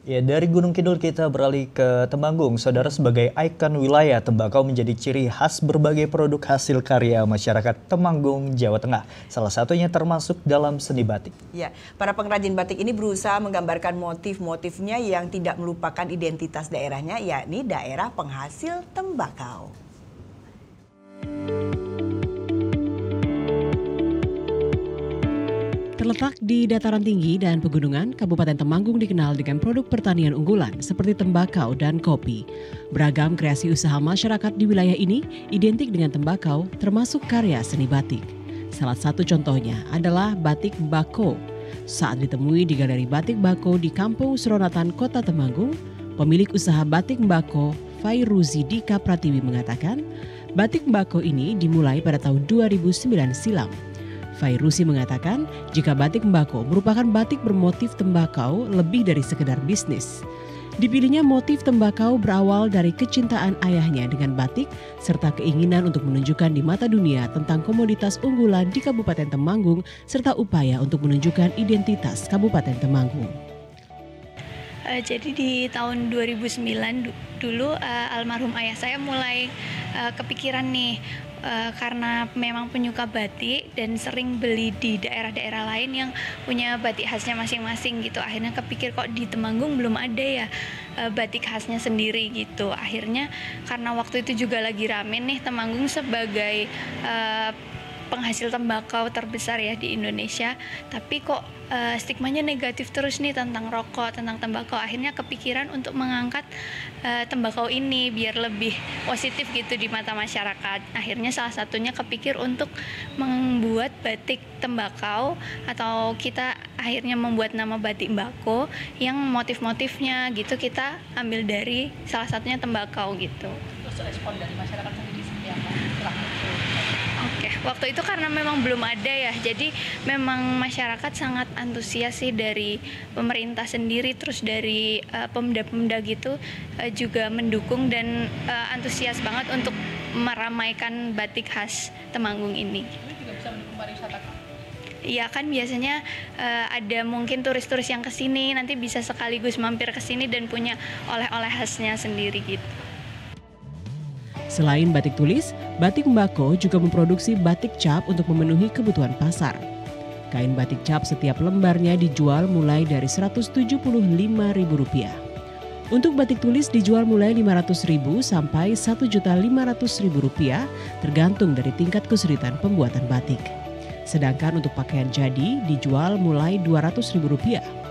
Ya, dari Gunung Kidul kita beralih ke Temanggung. Saudara, sebagai ikon wilayah, tembakau menjadi ciri khas berbagai produk hasil karya masyarakat Temanggung, Jawa Tengah. Salah satunya termasuk dalam seni batik. Ya, para pengrajin batik ini berusaha menggambarkan motif-motifnya yang tidak melupakan identitas daerahnya, yakni daerah penghasil tembakau. Terletak di dataran tinggi dan pegunungan, Kabupaten Temanggung dikenal dengan produk pertanian unggulan seperti tembakau dan kopi. Beragam kreasi usaha masyarakat di wilayah ini identik dengan tembakau, termasuk karya seni batik. Salah satu contohnya adalah batik Mbako. Saat ditemui di Galeri Batik Mbako di Kampung Suronatan, Kota Temanggung, pemilik usaha batik Mbako, Fairuzi Dika Pratiwi mengatakan, batik Mbako ini dimulai pada tahun 2009 silam. Fairuzi mengatakan jika batik Mbako merupakan batik bermotif tembakau lebih dari sekedar bisnis. Dipilihnya motif tembakau berawal dari kecintaan ayahnya dengan batik serta keinginan untuk menunjukkan di mata dunia tentang komoditas unggulan di Kabupaten Temanggung serta upaya untuk menunjukkan identitas Kabupaten Temanggung. Jadi di tahun 2009 dulu almarhum ayah saya mulai kepikiran nih karena memang penyuka batik dan sering beli di daerah-daerah lain yang punya batik khasnya masing-masing gitu. Akhirnya kepikir kok di Temanggung belum ada ya batik khasnya sendiri gitu. Akhirnya karena waktu itu juga lagi rame nih Temanggung sebagai penghasil tembakau terbesar ya di Indonesia, tapi kok stigmanya negatif terus nih tentang rokok, tentang tembakau. Akhirnya kepikiran untuk mengangkat tembakau ini biar lebih positif gitu di mata masyarakat. Akhirnya salah satunya kepikir untuk membuat batik tembakau, atau kita akhirnya membuat nama batik Mbako yang motif-motifnya gitu kita ambil dari salah satunya tembakau gitu. Terus respon dari masyarakat sendiri seperti apa? Oke, waktu itu karena memang belum ada ya, jadi memang masyarakat sangat antusias sih, dari pemerintah sendiri, terus dari pemda-pemda gitu juga mendukung dan antusias banget untuk meramaikan batik khas Temanggung ini. Ini juga bisa mendukung pariwisata. Iya kan biasanya ada mungkin turis-turis yang kesini nanti bisa sekaligus mampir ke sini dan punya oleh-oleh khasnya sendiri gitu. Selain batik tulis, batik Mbako juga memproduksi batik cap untuk memenuhi kebutuhan pasar. Kain batik cap setiap lembarnya dijual mulai dari Rp175.000. Untuk batik tulis dijual mulai Rp500.000 sampai Rp1.500.000 tergantung dari tingkat kesulitan pembuatan batik. Sedangkan untuk pakaian jadi dijual mulai Rp200.000.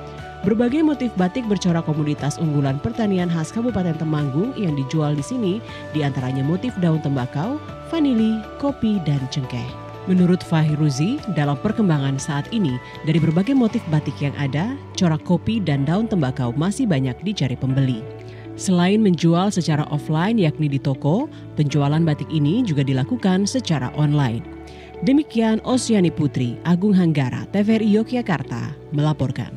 Berbagai motif batik bercorak komoditas unggulan pertanian khas Kabupaten Temanggung yang dijual di sini, diantaranya motif daun tembakau, vanili, kopi, dan cengkeh. Menurut Fairuzi, dalam perkembangan saat ini, dari berbagai motif batik yang ada, corak kopi dan daun tembakau masih banyak dicari pembeli. Selain menjual secara offline yakni di toko, penjualan batik ini juga dilakukan secara online. Demikian Osyani Putri, Agung Hanggara, TVRI Yogyakarta, melaporkan.